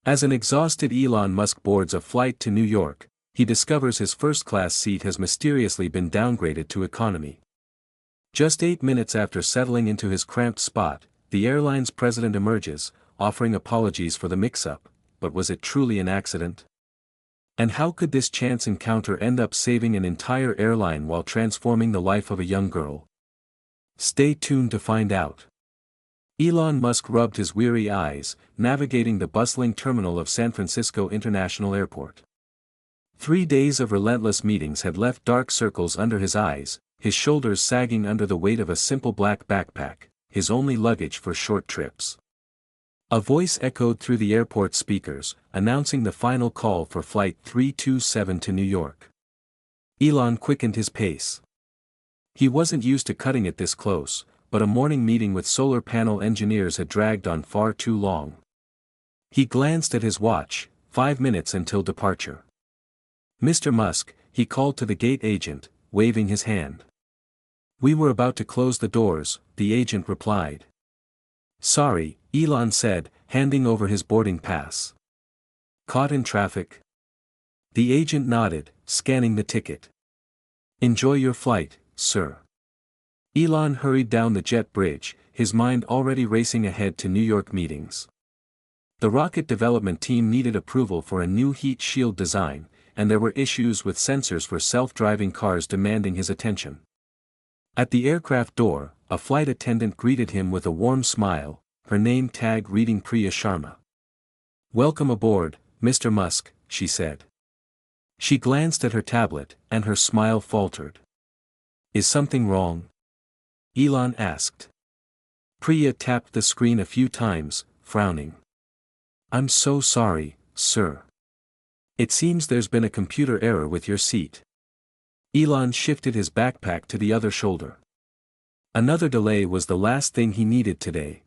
As an exhausted Elon Musk boards a flight to New York, he discovers his first-class seat has mysteriously been downgraded to economy. Just 8 minutes after settling into his cramped spot, the airline's president emerges, offering apologies for the mix-up, but was it truly an accident? And how could this chance encounter end up saving an entire airline while transforming the life of a young girl? Stay tuned to find out. Elon Musk rubbed his weary eyes, navigating the bustling terminal of San Francisco International Airport. 3 days of relentless meetings had left dark circles under his eyes, his shoulders sagging under the weight of a simple black backpack, his only luggage for short trips. A voice echoed through the airport speakers, announcing the final call for Flight 327 to New York. Elon quickened his pace. He wasn't used to cutting it this close, but a morning meeting with solar panel engineers had dragged on far too long. He glanced at his watch, 5 minutes until departure. "Mr. Musk," he called to the gate agent, waving his hand. "We were about to close the doors," the agent replied. "Sorry," Elon said, handing over his boarding pass. "Caught in traffic?" The agent nodded, scanning the ticket. "Enjoy your flight, sir." Elon hurried down the jet bridge, his mind already racing ahead to New York meetings. The rocket development team needed approval for a new heat shield design, and there were issues with sensors for self-driving cars demanding his attention. At the aircraft door, a flight attendant greeted him with a warm smile, her name tag reading Priya Sharma. "Welcome aboard, Mr. Musk," she said. She glanced at her tablet, and her smile faltered. "Is something wrong?" Elon asked. Priya tapped the screen a few times, frowning. "I'm so sorry, sir. It seems there's been a computer error with your seat." Elon shifted his backpack to the other shoulder. Another delay was the last thing he needed today.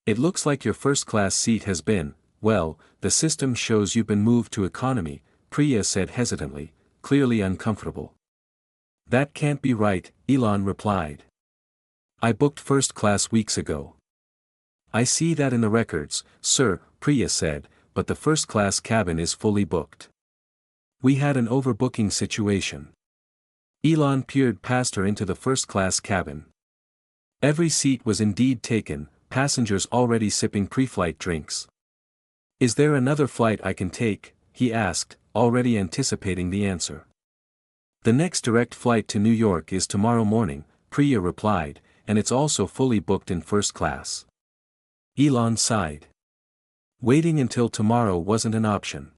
"It looks like your first-class seat has been, well, the system shows you've been moved to economy," Priya said hesitantly, clearly uncomfortable. "That can't be right," Elon replied. "I booked first class weeks ago." "I see that in the records, sir," Priya said, "but the first-class cabin is fully booked. We had an overbooking situation." Elon peered past her into the first-class cabin. Every seat was indeed taken, passengers already sipping pre-flight drinks. "Is there another flight I can take?" he asked, already anticipating the answer. "The next direct flight to New York is tomorrow morning," Priya replied, "and it's also fully booked in first class." Elon sighed. Waiting until tomorrow wasn't an option.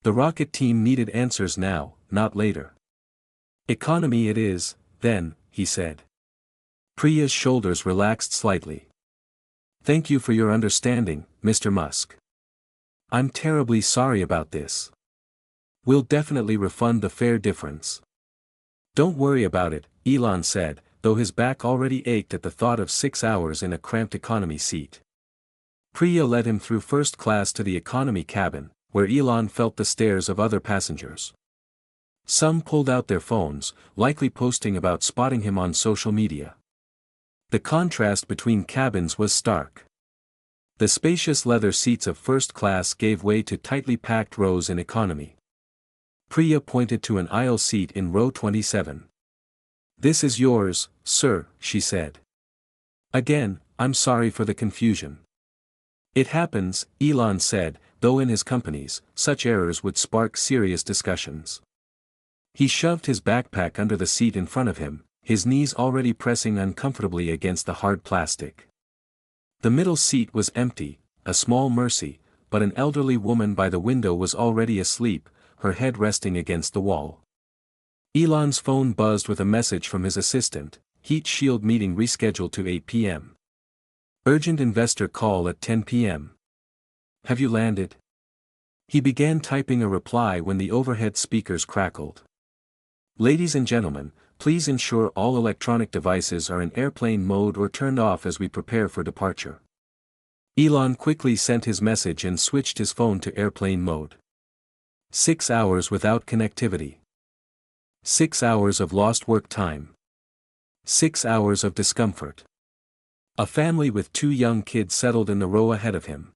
The rocket team needed answers now, not later. "Economy it is, then," he said. Priya's shoulders relaxed slightly. "Thank you for your understanding, Mr. Musk. I'm terribly sorry about this. We'll definitely refund the fare difference." "Don't worry about it," Elon said, though his back already ached at the thought of 6 hours in a cramped economy seat. Priya led him through first class to the economy cabin, where Elon felt the stares of other passengers. Some pulled out their phones, likely posting about spotting him on social media. The contrast between cabins was stark. The spacious leather seats of first class gave way to tightly packed rows in economy. Priya pointed to an aisle seat in row 27. "This is yours, sir," she said. "Again, I'm sorry for the confusion." "It happens," Elon said, though in his companies, such errors would spark serious discussions. He shoved his backpack under the seat in front of him, his knees already pressing uncomfortably against the hard plastic. The middle seat was empty, a small mercy, but an elderly woman by the window was already asleep, her head resting against the wall. Elon's phone buzzed with a message from his assistant, "Heat shield meeting rescheduled to 8 p.m. Urgent investor call at 10 p.m. Have you landed?" He began typing a reply when the overhead speakers crackled. "Ladies and gentlemen, please ensure all electronic devices are in airplane mode or turned off as we prepare for departure." Elon quickly sent his message and switched his phone to airplane mode. 6 hours without connectivity. 6 hours of lost work time. 6 hours of discomfort. A family with 2 young kids settled in the row ahead of him.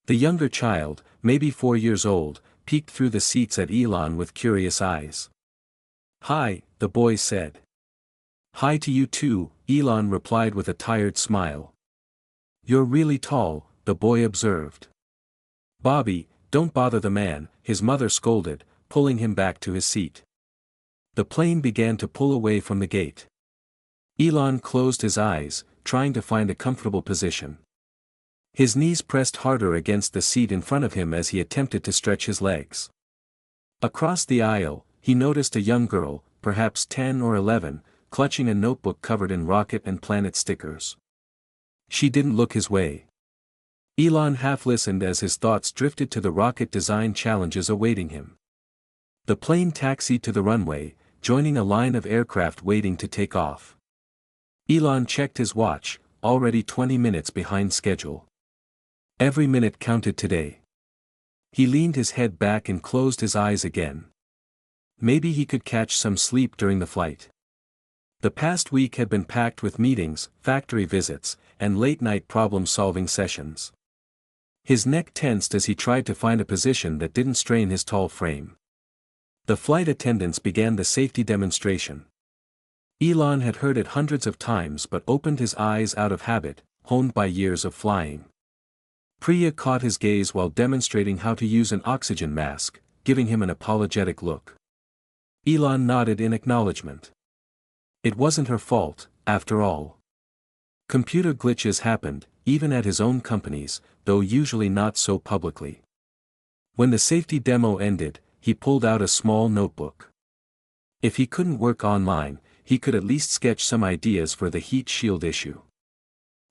The younger child, maybe 4 years old, peeked through the seats at Elon with curious eyes. "Hi," the boy said. "Hi to you too," Elon replied with a tired smile. "You're really tall," the boy observed. "Bobby, don't bother the man," his mother scolded, pulling him back to his seat. The plane began to pull away from the gate. Elon closed his eyes, trying to find a comfortable position. His knees pressed harder against the seat in front of him as he attempted to stretch his legs. Across the aisle, he noticed a young girl, perhaps 10 or 11, clutching a notebook covered in rocket and planet stickers. She didn't look his way. Elon half listened as his thoughts drifted to the rocket design challenges awaiting him. The plane taxied to the runway, joining a line of aircraft waiting to take off. Elon checked his watch, already 20 minutes behind schedule. Every minute counted today. He leaned his head back and closed his eyes again. Maybe he could catch some sleep during the flight. The past week had been packed with meetings, factory visits, and late-night problem-solving sessions. His neck tensed as he tried to find a position that didn't strain his tall frame. The flight attendants began the safety demonstration. Elon had heard it hundreds of times but opened his eyes out of habit, honed by years of flying. Priya caught his gaze while demonstrating how to use an oxygen mask, giving him an apologetic look. Elon nodded in acknowledgement. It wasn't her fault, after all. Computer glitches happened, even at his own companies, though usually not so publicly. When the safety demo ended, he pulled out a small notebook. If he couldn't work online, he could at least sketch some ideas for the heat shield issue.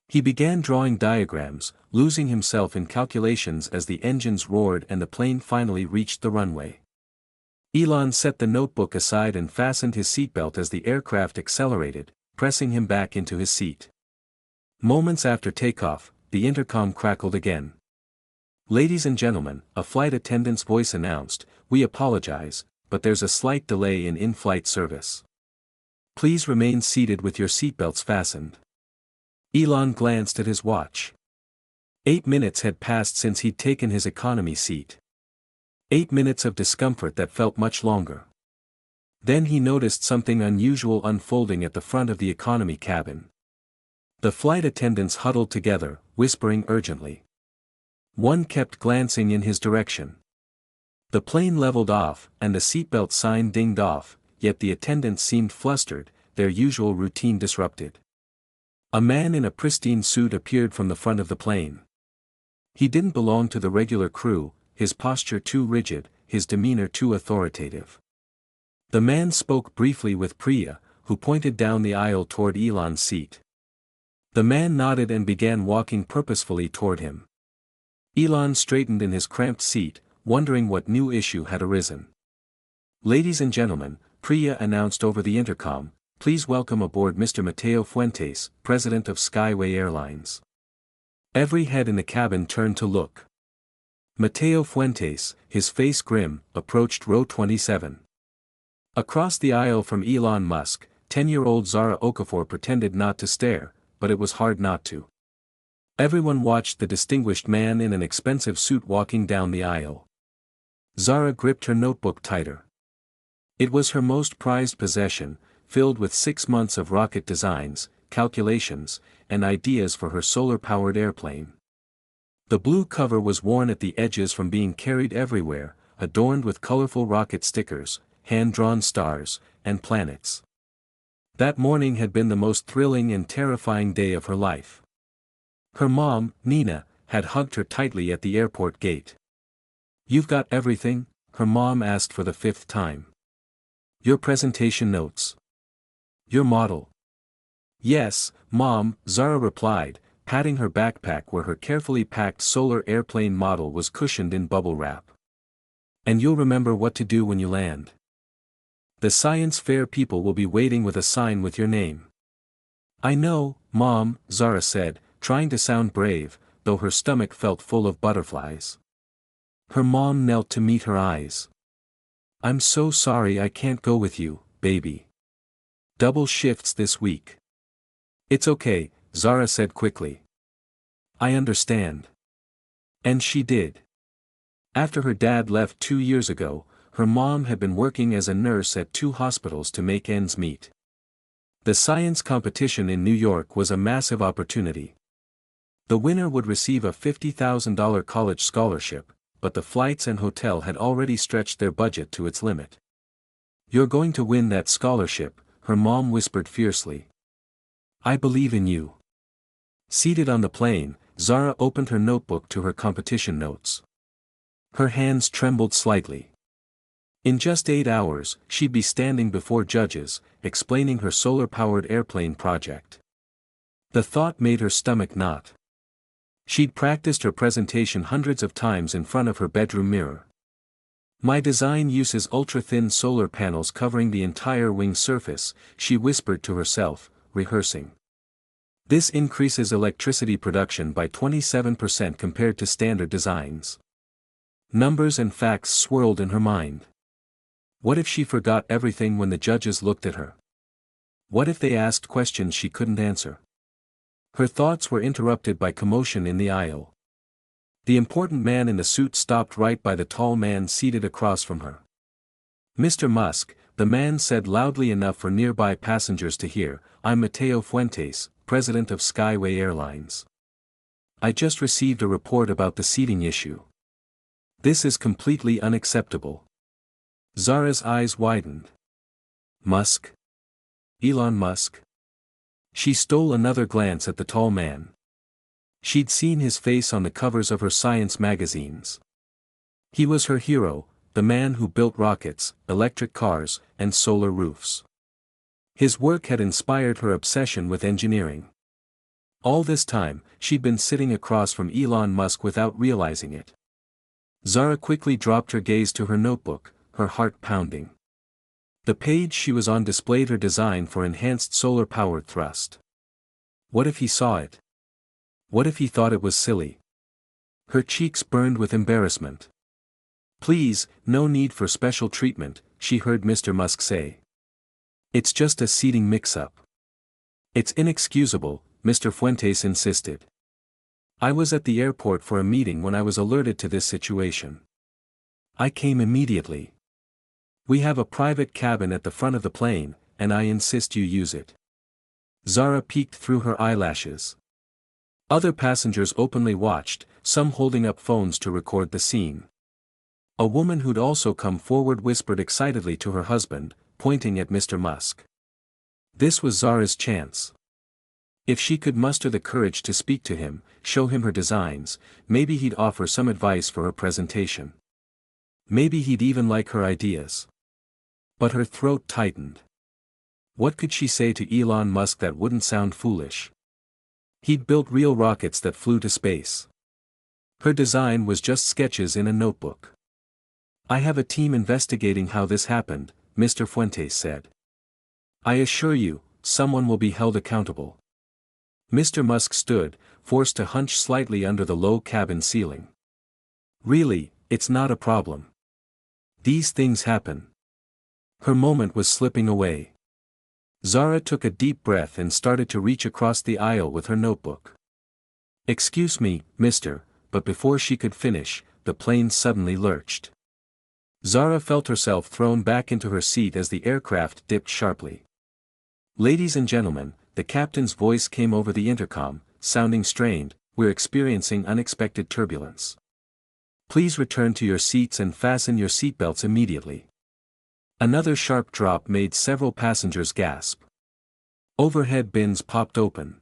He began drawing diagrams, losing himself in calculations as the engines roared and the plane finally reached the runway. Elon set the notebook aside and fastened his seatbelt as the aircraft accelerated, pressing him back into his seat. Moments after takeoff, the intercom crackled again. "Ladies and gentlemen," a flight attendant's voice announced, "we apologize, but there's a slight delay in in-flight service. Please remain seated with your seatbelts fastened." Elon glanced at his watch. 8 minutes had passed since he'd taken his economy seat. 8 minutes of discomfort that felt much longer. Then he noticed something unusual unfolding at the front of the economy cabin. The flight attendants huddled together, whispering urgently. One kept glancing in his direction. The plane leveled off, and the seatbelt sign dinged off, yet the attendants seemed flustered, their usual routine disrupted. A man in a pristine suit appeared from the front of the plane. He didn't belong to the regular crew, his posture too rigid, his demeanor too authoritative. The man spoke briefly with Priya, who pointed down the aisle toward Elon's seat. The man nodded and began walking purposefully toward him. Elon straightened in his cramped seat, wondering what new issue had arisen. "Ladies and gentlemen," Priya announced over the intercom, "please welcome aboard Mr. Mateo Fuentes, president of Skyway Airlines." Every head in the cabin turned to look. Mateo Fuentes, his face grim, approached row 27. Across the aisle from Elon Musk, 10-year-old Zara Okafor pretended not to stare, but it was hard not to. Everyone watched the distinguished man in an expensive suit walking down the aisle. Zara gripped her notebook tighter. It was her most prized possession, filled with 6 months of rocket designs, calculations, and ideas for her solar-powered airplane. The blue cover was worn at the edges from being carried everywhere, adorned with colorful rocket stickers, hand-drawn stars, and planets. That morning had been the most thrilling and terrifying day of her life. Her mom, Nina, had hugged her tightly at the airport gate. "You've got everything?" her mom asked for the 5th time. "Your presentation notes? Your model?" "Yes, Mom," Zara replied, patting her backpack where her carefully packed solar airplane model was cushioned in bubble wrap. "And you'll remember what to do when you land. The science fair people will be waiting with a sign with your name." "I know, Mom," Zara said, trying to sound brave, though her stomach felt full of butterflies. Her mom knelt to meet her eyes. "I'm so sorry I can't go with you, baby. Double shifts this week." "It's okay," Zara said quickly. "I understand. And she did. After her dad left 2 years ago, her mom had been working as a nurse at 2 hospitals to make ends meet. The science competition in New York was a massive opportunity. The winner would receive a $50,000 college scholarship, but the flights and hotel had already stretched their budget to its limit. "You're going to win that scholarship," her mom whispered fiercely. "I believe in you." Seated on the plane, Zara opened her notebook to her competition notes. Her hands trembled slightly. In just 8 hours, she'd be standing before judges, explaining her solar-powered airplane project. The thought made her stomach knot. She'd practiced her presentation hundreds of times in front of her bedroom mirror. "My design uses ultra-thin solar panels covering the entire wing surface," she whispered to herself, rehearsing. "This increases electricity production by 27% compared to standard designs." Numbers and facts swirled in her mind. What if she forgot everything when the judges looked at her? What if they asked questions she couldn't answer? Her thoughts were interrupted by commotion in the aisle. The important man in the suit stopped right by the tall man seated across from her. "Mr. Musk," the man said loudly enough for nearby passengers to hear, "I'm Mateo Fuentes, president of Skyway Airlines. I just received a report about the seating issue. This is completely unacceptable." Zara's eyes widened. "Musk? Elon Musk?" She stole another glance at the tall man. She'd seen his face on the covers of her science magazines. He was her hero, the man who built rockets, electric cars, and solar roofs. His work had inspired her obsession with engineering. All this time, she'd been sitting across from Elon Musk without realizing it. Zara quickly dropped her gaze to her notebook, her heart pounding. The page she was on displayed her design for enhanced solar-powered thrust. What if he saw it? What if he thought it was silly? Her cheeks burned with embarrassment. "Please, no need for special treatment," she heard Mr. Musk say. "It's just a seating mix-up." "It's inexcusable," Mr. Fuentes insisted. "I was at the airport for a meeting when I was alerted to this situation. I came immediately. We have a private cabin at the front of the plane, and I insist you use it." Zara peeked through her eyelashes. Other passengers openly watched, some holding up phones to record the scene. A woman who'd also come forward whispered excitedly to her husband, pointing at Mr. Musk. This was Zara's chance. If she could muster the courage to speak to him, show him her designs, maybe he'd offer some advice for her presentation. Maybe he'd even like her ideas. But her throat tightened. What could she say to Elon Musk that wouldn't sound foolish? He'd built real rockets that flew to space. Her design was just sketches in a notebook. "I have a team investigating how this happened," Mr. Fuentes said. "I assure you, someone will be held accountable." Mr. Musk stood, forced to hunch slightly under the low cabin ceiling. "Really, it's not a problem. These things happen." Her moment was slipping away. Zara took a deep breath and started to reach across the aisle with her notebook. "Excuse me, mister," but before she could finish, the plane suddenly lurched. Zara felt herself thrown back into her seat as the aircraft dipped sharply. "Ladies and gentlemen," the captain's voice came over the intercom, sounding strained, "we're experiencing unexpected turbulence. Please return to your seats and fasten your seatbelts immediately." Another sharp drop made several passengers gasp. Overhead bins popped open.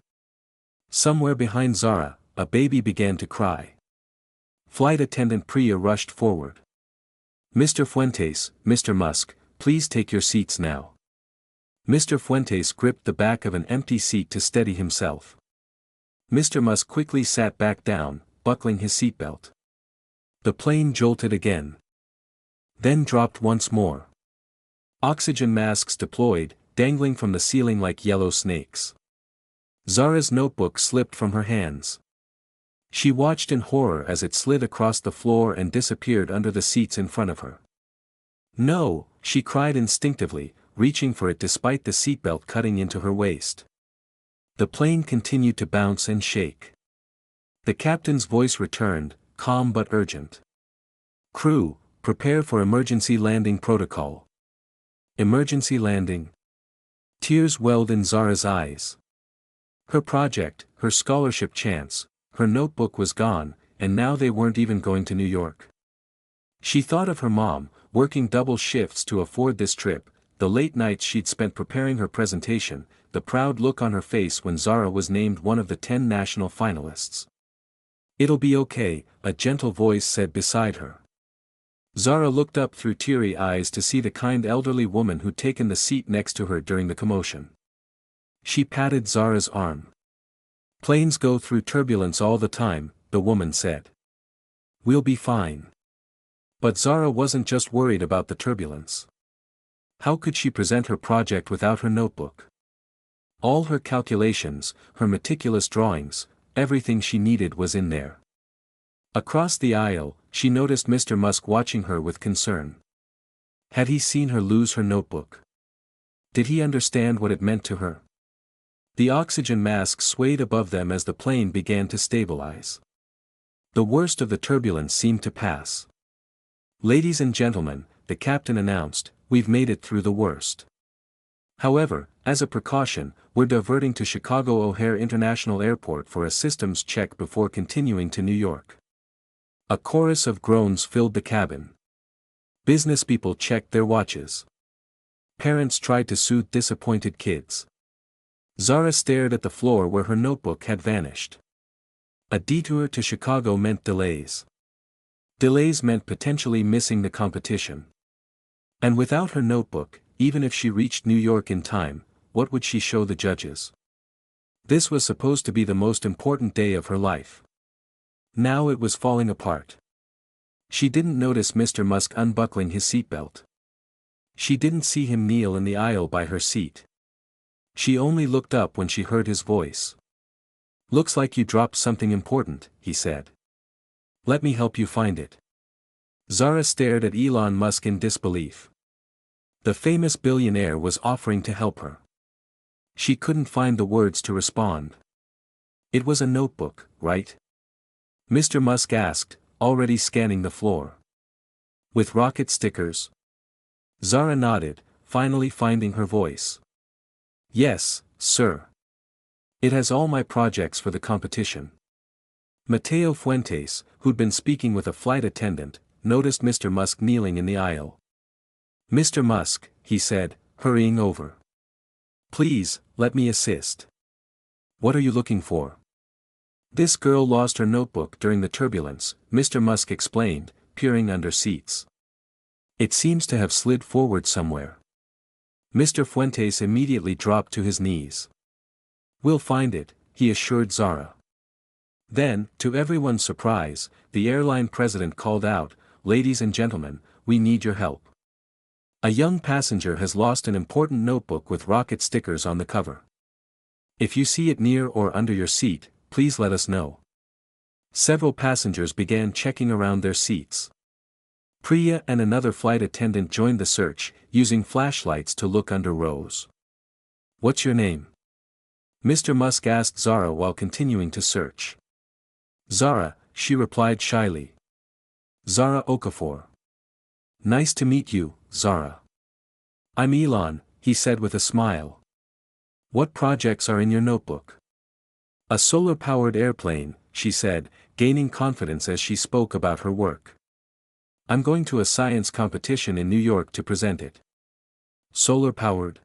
Somewhere behind Zara, a baby began to cry. Flight attendant Priya rushed forward. "Mr. Fuentes, Mr. Musk, please take your seats now." Mr. Fuentes gripped the back of an empty seat to steady himself. Mr. Musk quickly sat back down, buckling his seatbelt. The plane jolted again. Then dropped once more. Oxygen masks deployed, dangling from the ceiling like yellow snakes. Zara's notebook slipped from her hands. She watched in horror as it slid across the floor and disappeared under the seats in front of her. "No," she cried instinctively, reaching for it despite the seatbelt cutting into her waist. The plane continued to bounce and shake. The captain's voice returned, calm but urgent. Crew, prepare for emergency landing protocol. Emergency landing. Tears welled in Zara's eyes. Her project, her scholarship chance, her notebook was gone, and now they weren't even going to New York. She thought of her mom, working double shifts to afford this trip, the late nights she'd spent preparing her presentation, the proud look on her face when Zara was named one of the 10 national finalists. "It'll be okay," a gentle voice said beside her. Zara looked up through teary eyes to see the kind elderly woman who'd taken the seat next to her during the commotion. She patted Zara's arm. "Planes go through turbulence all the time," the woman said. "We'll be fine." But Zara wasn't just worried about the turbulence. How could she present her project without her notebook? All her calculations, her meticulous drawings, everything she needed was in there. Across the aisle, she noticed Mr. Musk watching her with concern. Had he seen her lose her notebook? Did he understand what it meant to her? The oxygen mask swayed above them as the plane began to stabilize. The worst of the turbulence seemed to pass. "Ladies and gentlemen," the captain announced, "we've made it through the worst. However, as a precaution, we're diverting to Chicago O'Hare International Airport for a systems check before continuing to New York." A chorus of groans filled the cabin. Business people checked their watches. Parents tried to soothe disappointed kids. Zara stared at the floor where her notebook had vanished. A detour to Chicago meant delays. Delays meant potentially missing the competition. And without her notebook, even if she reached New York in time, what would she show the judges? This was supposed to be the most important day of her life. Now it was falling apart. She didn't notice Mr. Musk unbuckling his seatbelt. She didn't see him kneel in the aisle by her seat. She only looked up when she heard his voice. "Looks like you dropped something important," he said. "Let me help you find it." Zara stared at Elon Musk in disbelief. The famous billionaire was offering to help her. She couldn't find the words to respond. "It was a notebook, right?" Mr. Musk asked, already scanning the floor. "With rocket stickers?" Zara nodded, finally finding her voice. "Yes, sir. It has all my projects for the competition." Mateo Fuentes, who'd been speaking with a flight attendant, noticed Mr. Musk kneeling in the aisle. "Mr. Musk," he said, hurrying over. "Please, let me assist." "What are you looking for?" "This girl lost her notebook during the turbulence," Mr. Musk explained, peering under seats. "It seems to have slid forward somewhere." Mr. Fuentes immediately dropped to his knees. "We'll find it," he assured Zara. Then, to everyone's surprise, the airline president called out, "Ladies and gentlemen, we need your help. A young passenger has lost an important notebook with rocket stickers on the cover. If you see it near or under your seat, please let us know." Several passengers began checking around their seats. Priya and another flight attendant joined the search, using flashlights to look under rows. "What's your name?" Mr. Musk asked Zara while continuing to search. "Zara," she replied shyly. "Zara Okafor." "Nice to meet you, Zara." "I'm Elon," he said with a smile. "What projects are in your notebook?" "A solar-powered airplane," she said, gaining confidence as she spoke about her work. "I'm going to a science competition in New York to present it." "Solar-powered?"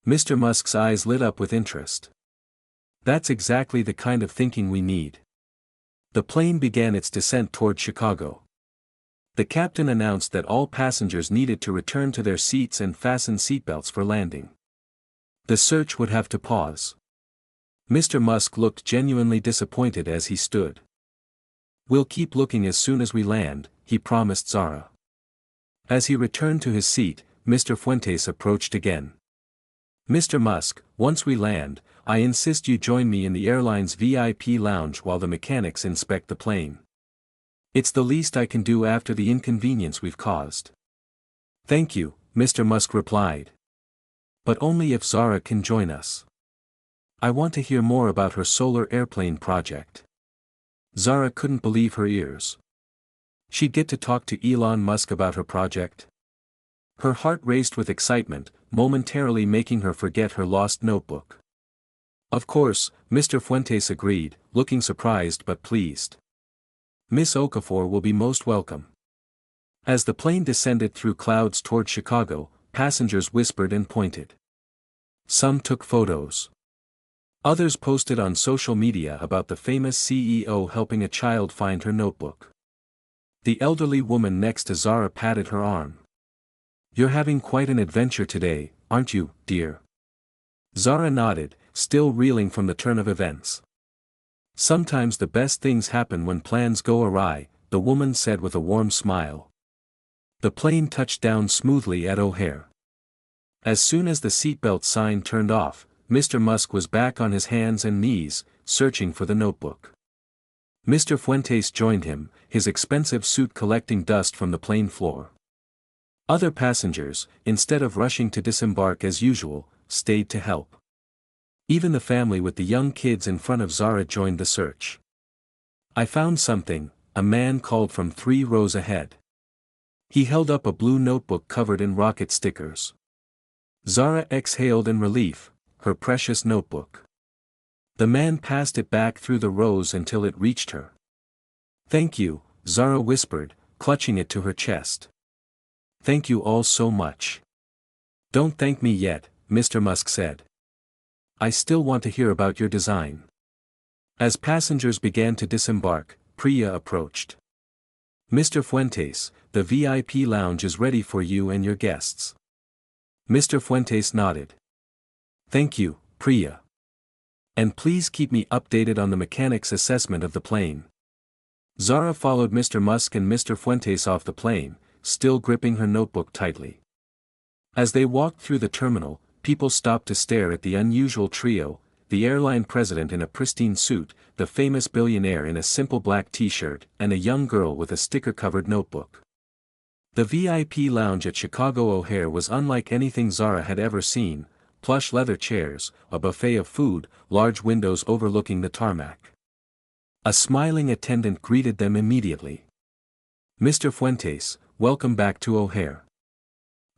Mr. Musk's eyes lit up with interest. "That's exactly the kind of thinking we need." The plane began its descent toward Chicago. The captain announced that all passengers needed to return to their seats and fasten seatbelts for landing. The search would have to pause. Mr. Musk looked genuinely disappointed as he stood. "We'll keep looking as soon as we land," he promised Zara. As he returned to his seat, Mr. Fuentes approached again. "Mr. Musk, once we land, I insist you join me in the airline's VIP lounge while the mechanics inspect the plane. It's the least I can do after the inconvenience we've caused." "Thank you," Mr. Musk replied. "But only if Zara can join us. I want to hear more about her solar airplane project." Zara couldn't believe her ears. She'd get to talk to Elon Musk about her project? Her heart raced with excitement, momentarily making her forget her lost notebook. Of course, Mr. Fuentes agreed, looking surprised but pleased. Miss Okafor will be most welcome. As the plane descended through clouds toward Chicago, passengers whispered and pointed. Some took photos. Others posted on social media about the famous CEO helping a child find her notebook. The elderly woman next to Zara patted her arm. "You're having quite an adventure today, aren't you, dear?" Zara nodded, still reeling from the turn of events. "Sometimes the best things happen when plans go awry," the woman said with a warm smile. The plane touched down smoothly at O'Hare. As soon as the seatbelt sign turned off, Mr. Musk was back on his hands and knees, searching for the notebook. Mr. Fuentes joined him, his expensive suit collecting dust from the plane floor. Other passengers, instead of rushing to disembark as usual, stayed to help. Even the family with the young kids in front of Zara joined the search. "I found something," a man called from 3 rows ahead. He held up a blue notebook covered in rocket stickers. Zara exhaled in relief, her precious notebook. The man passed it back through the rows until it reached her. "Thank you," Zara whispered, clutching it to her chest. "Thank you all so much." "Don't thank me yet," Mr. Musk said. "I still want to hear about your design." As passengers began to disembark, Priya approached. "Mr. Fuentes, the VIP lounge is ready for you and your guests." Mr. Fuentes nodded. "Thank you, Priya. And please keep me updated on the mechanic's assessment of the plane." Zara followed Mr. Musk and Mr. Fuentes off the plane, still gripping her notebook tightly. As they walked through the terminal, people stopped to stare at the unusual trio, the airline president in a pristine suit, the famous billionaire in a simple black t-shirt, and a young girl with a sticker-covered notebook. The VIP lounge at Chicago O'Hare was unlike anything Zara had ever seen: plush leather chairs, a buffet of food, large windows overlooking the tarmac. A smiling attendant greeted them immediately. "Mr. Fuentes, welcome back to O'Hare.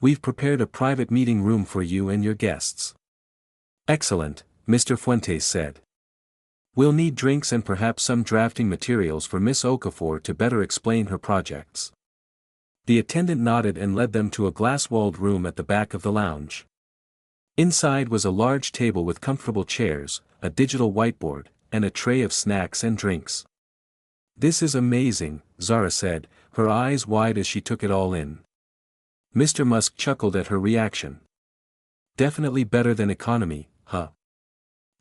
We've prepared a private meeting room for you and your guests." "Excellent," Mr. Fuentes said. "We'll need drinks and perhaps some drafting materials for Miss Okafor to better explain her projects." The attendant nodded and led them to a glass-walled room at the back of the lounge. Inside was a large table with comfortable chairs, a digital whiteboard, and a tray of snacks and drinks. "This is amazing," Zara said, her eyes wide as she took it all in. Mr. Musk chuckled at her reaction. "Definitely better than economy, huh?"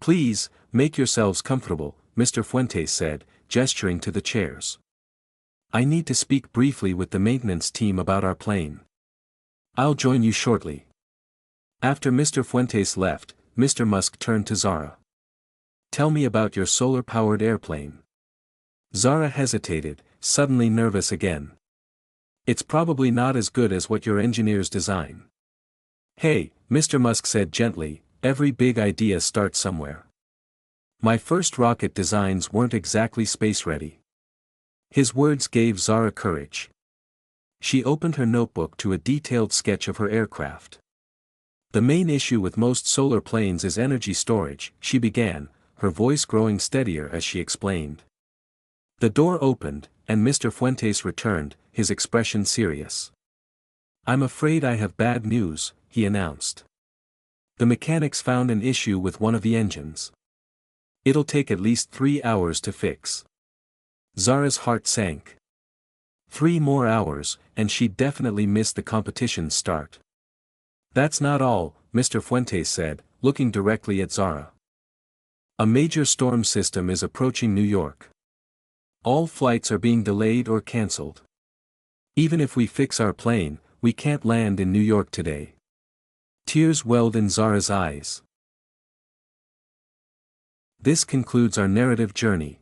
"Please, make yourselves comfortable," Mr. Fuentes said, gesturing to the chairs. "I need to speak briefly with the maintenance team about our plane. I'll join you shortly." After Mr. Fuentes left, Mr. Musk turned to Zara. "Tell me about your solar-powered airplane." Zara hesitated, suddenly nervous again. "It's probably not as good as what your engineers design." "Hey," Mr. Musk said gently, "every big idea starts somewhere. My first rocket designs weren't exactly space-ready." His words gave Zara courage. She opened her notebook to a detailed sketch of her aircraft. "The main issue with most solar planes is energy storage," she began, her voice growing steadier as she explained. The door opened, and Mr. Fuentes returned, his expression serious. "I'm afraid I have bad news," he announced. "The mechanics found an issue with one of the engines. It'll take at least 3 hours to fix." Zara's heart sank. 3 more hours, and she'd definitely miss the competition's start. "That's not all," Mr. Fuentes said, looking directly at Zara. "A major storm system is approaching New York. All flights are being delayed or cancelled. Even if we fix our plane, we can't land in New York today." Tears welled in Zara's eyes. This concludes our narrative journey.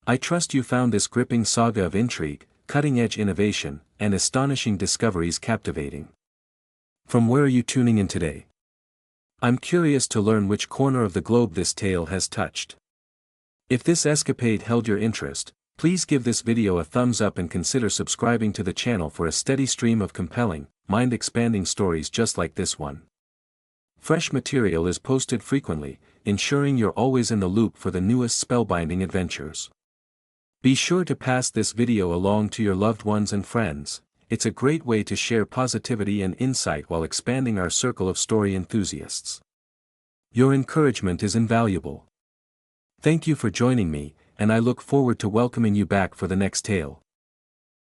I trust you found this gripping saga of intrigue, cutting-edge innovation, and astonishing discoveries captivating. From where are you tuning in today? I'm curious to learn which corner of the globe this tale has touched. If this escapade held your interest, please give this video a thumbs up and consider subscribing to the channel for a steady stream of compelling, mind-expanding stories just like this one. Fresh material is posted frequently, ensuring you're always in the loop for the newest spellbinding adventures. Be sure to pass this video along to your loved ones and friends. It's a great way to share positivity and insight while expanding our circle of story enthusiasts. Your encouragement is invaluable. Thank you for joining me, and I look forward to welcoming you back for the next tale.